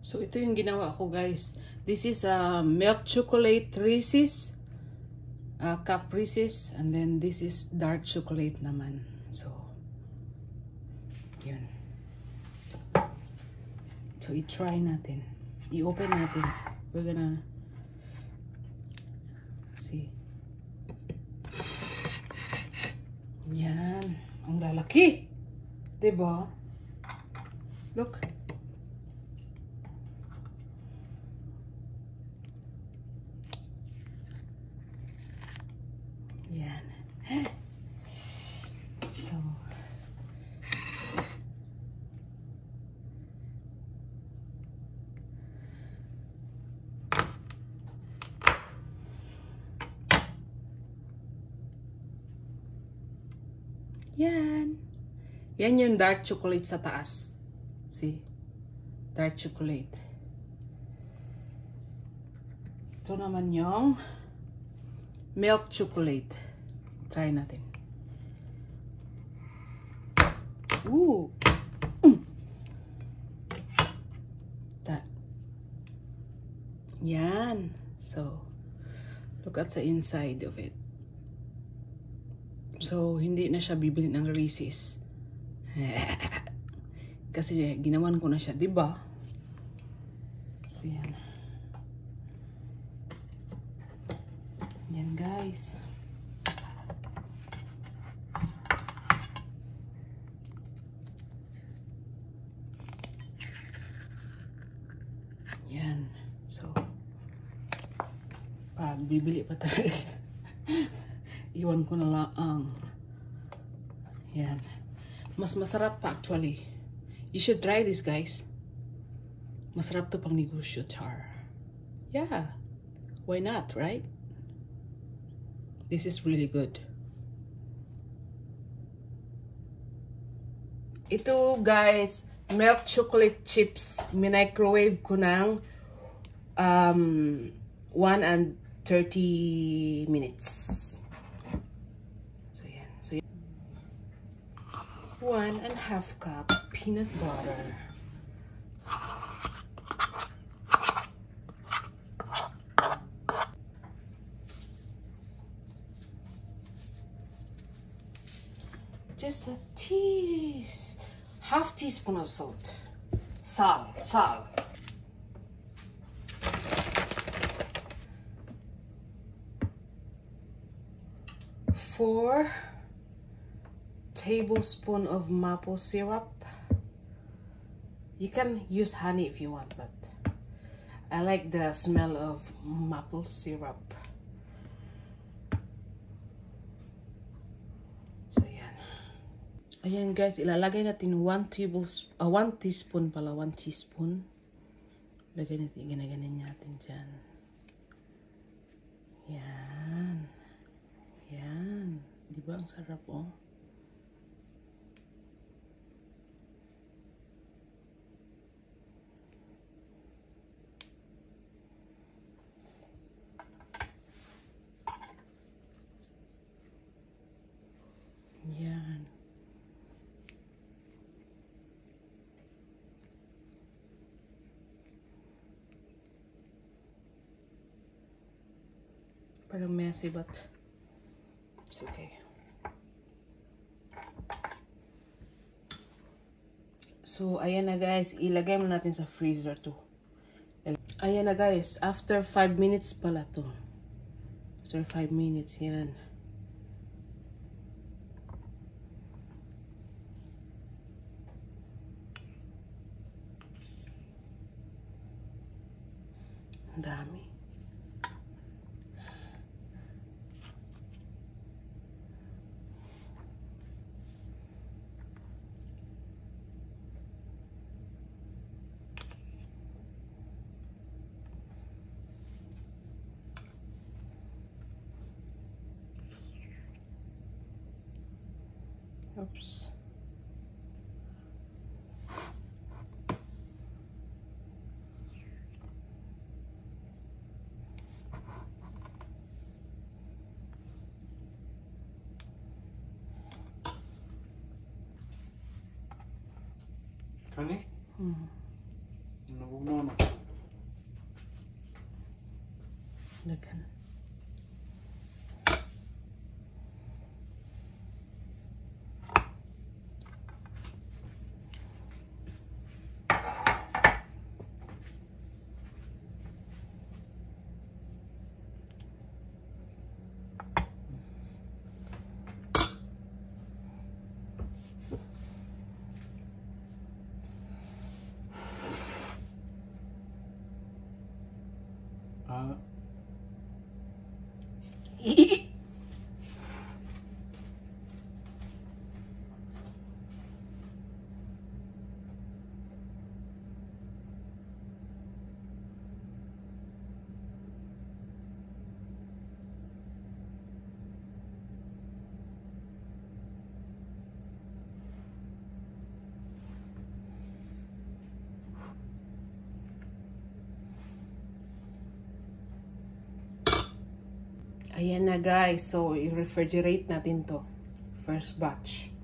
So, ito yung ginawa ko, guys. This is milk chocolate Reese's. Cup Reese's. And then, this is dark chocolate naman. So, yun. So, i-try natin. I-open natin. We're gonna see. Yan. Ang lalaki. Diba? Look. Yan. So, yan. Yan yung dark chocolate sa taas. See? Dark chocolate. Ito naman yung milk chocolate. Try natin. Ooh. That. Yan. So, look at the inside of it. So, hindi na siya bibili ng Reese's. Kasi ginawan ko na siya, diba? So, yan. Yan, guys. Yan. So, pag bibili pa talaga siya. Iwan ko na lang. Yan. Mas masarap pa actually. You should try this, guys. Masarap to pang negosyo, char. Yeah. Why not, right? This is really good. Ito, guys, milk chocolate chips. Microwave ko ng 1 and 30 minutes. So, yan. So, 1.5 cup peanut butter. Just a half teaspoon of salt. Salt. 4 tablespoons of maple syrup. You can use honey if you want, but I like the smell of maple syrup. So, yan. Ayan, guys, ilalagay natin 1 teaspoon pala, 1 teaspoon. Lagay natin, ginaganin natin dyan. Yan. Yan. Diba ang sarap, oh? Yan. Parang messy, but it's okay. So, ayan na, guys. Ilagay mo natin sa freezer to. Ayan na, guys. After 5 minutes pala to. After 5 minutes, yan. Ang dami. Oops. Honey? Mm. No. Nabog na. Daghan. Ayan na guys. So, i-refrigerate natin to. First batch.